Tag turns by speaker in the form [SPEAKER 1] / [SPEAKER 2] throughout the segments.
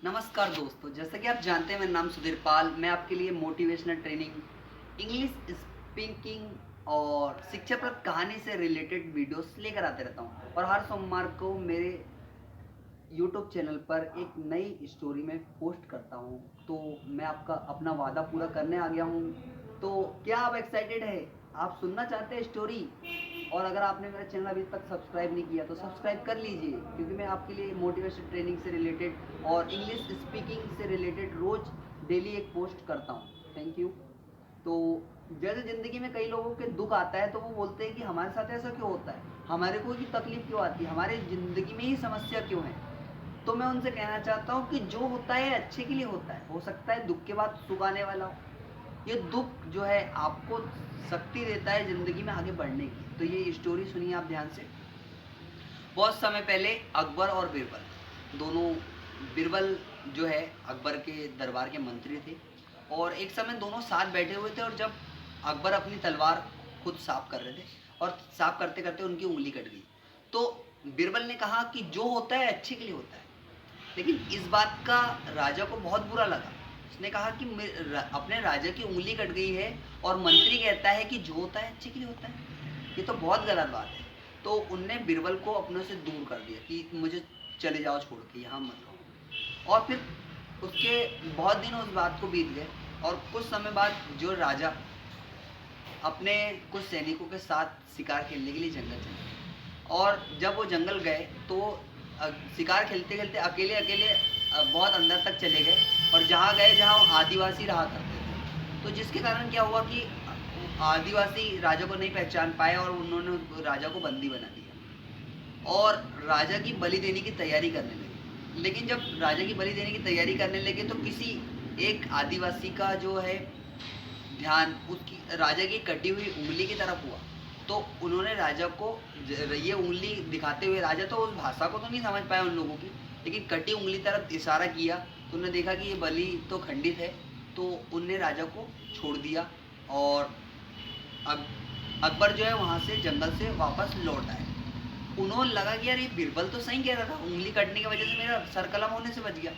[SPEAKER 1] नमस्कार दोस्तों, जैसा कि आप जानते हैं मेरा नाम सुधीर पाल। मैं आपके लिए मोटिवेशनल ट्रेनिंग, इंग्लिश स्पीकिंग और शिक्षाप्रद कहानी से रिलेटेड वीडियोस लेकर आते रहता हूं। और हर सोमवार को मेरे यूट्यूब चैनल पर एक नई स्टोरी में पोस्ट करता हूं। तो मैं आपका अपना वादा पूरा करने आ गया हूं। तो क्या आप एक्साइटेड है? आप सुनना चाहते हैं स्टोरी? और अगर आपने मेरा चैनल अभी तक सब्सक्राइब नहीं किया तो सब्सक्राइब कर लीजिए, क्योंकि मैं आपके लिए मोटिवेशन ट्रेनिंग से रिलेटेड और इंग्लिश स्पीकिंग से रिलेटेड रोज डेली एक पोस्ट करता हूँ। Thank you. तो जैसे ज़िंदगी में कई लोगों के दुख आता है तो वो बोलते हैं कि हमारे साथ ऐसा क्यों होता है, हमारे को ही तकलीफ क्यों आती है, हमारी ज़िंदगी में ही समस्या क्यों है। तो मैं उनसे कहना चाहता हूँ कि जो होता है अच्छे के लिए होता है। हो सकता है दुख के बाद सुख आने वाला हो। ये दुख जो है आपको शक्ति देता है ज़िंदगी में आगे बढ़ने की। तो ये स्टोरी सुनिए आप ध्यान से। बहुत समय पहले अकबर और बीरबल दोनों, बीरबल जो है अकबर के दरबार के मंत्री थे। और एक समय दोनों साथ बैठे हुए थे, और जब अकबर अपनी तलवार खुद साफ कर रहे थे और साफ करते करते उनकी उंगली कट गई, तो बीरबल ने कहा कि जो होता है अच्छे के लिए होता है। लेकिन इस बात का राजा को बहुत बुरा लगा। उसने कहा कि अपने राजा की उंगली कट गई है और मंत्री कहता है कि जो होता है अच्छे के लिए होता है, ये तो बहुत गलत बात है। तो उनने बीरबल को अपने से दूर कर दिया कि मुझे चले जाओ, छोड़ के यहाँ मत रहो। और फिर उसके बहुत दिन उस बात को बीत गए, और कुछ समय बाद जो राजा अपने कुछ सैनिकों के साथ शिकार खेलने के लिए जंगल चले गए। और जब वो जंगल गए तो शिकार खेलते खेलते अकेले अकेले बहुत अंदर तक चले गए, और जहाँ गए जहाँ आदिवासी रहा करते थे। तो जिसके कारण क्या हुआ कि आदिवासी राजा को नहीं पहचान पाए और उन्होंने राजा को बंदी बना दिया और राजा की बलि देने की तैयारी करने लगे। लेकिन जब राजा की बलि देने की तैयारी करने लगे तो किसी एक आदिवासी का जो है ध्यान उसकी राजा की कटी हुई उंगली की तरफ हुआ। तो उन्होंने राजा को ये उंगली दिखाते हुए, राजा तो उस भाषा को तो नहीं समझ पाया उन लोगों की, लेकिन कटी उंगली तरफ इशारा किया। तो उन्होंने देखा कि ये बलि तो खंडित है, तो उनने राजा को छोड़ दिया। और अकबर जो है वहाँ से जंगल से वापस लौट आए। उन्होंने लगा कि यार ये बीरबल तो सही कह रहा था, उंगली कटने की वजह से मेरा सर कलम होने से बच गया।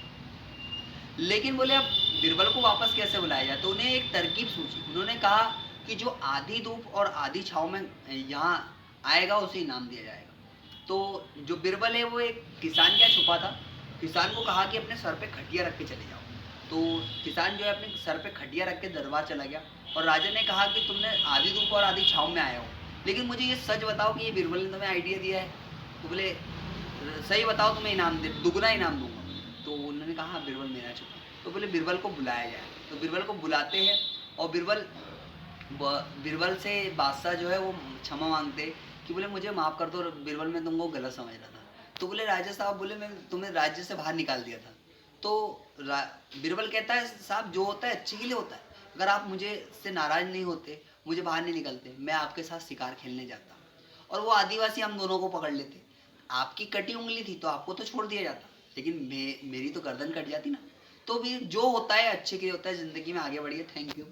[SPEAKER 1] लेकिन बोले अब बीरबल को वापस कैसे बुलाया जाए, तो उन्हें एक तरकीब सूझी। उन्होंने कहा कि जो आधी धूप और आधी छाँव में यहाँ आएगा उसे इनाम दिया जाएगा। तो जो बीरबल है वो एक किसान क्या छुपा था, किसान को कहा कि अपने सर पे खटिया रख के चले जाओ। तो किसान जो है अपने सर पे खटिया रख के दरबार चला गया, और राजा ने कहा कि तुमने आधी धूप और आधी छाँव में आए हो, लेकिन मुझे ये सच बताओ कि ये बीरबल ने तुम्हें आइडिया दिया है। तो बोले सही बताओ, तुम्हें इनाम दे दुगना इनाम दूंगा। तो उन्होंने कहा हाँ बीरबल मेरा छुपा। तो बोले बीरबल को बुलाया जाए। तो बीरबल को बुलाते हैं, और बीरबल से बादशाह जो है वो क्षमा मांगते कि बोले मुझे माफ़ कर दो बीरबल, मैं तुमको गलत समझ रहा था। तो बोले राजा साहब, बोले मैं तुम्हें राज्य से बाहर निकाल दिया था। तो बीरबल कहता है साहब जो होता है अच्छे के लिए होता है। अगर आप मुझे से नाराज़ नहीं होते, मुझे बाहर नहीं निकलते, मैं आपके साथ शिकार खेलने जाता और वो आदिवासी हम दोनों को पकड़ लेते। आपकी कटी उंगली थी तो आपको तो छोड़ दिया जाता, लेकिन मेरी तो गर्दन कट जाती ना। तो भी जो होता है अच्छे के लिए होता है। ज़िंदगी में आगे बढ़िए। Thank you.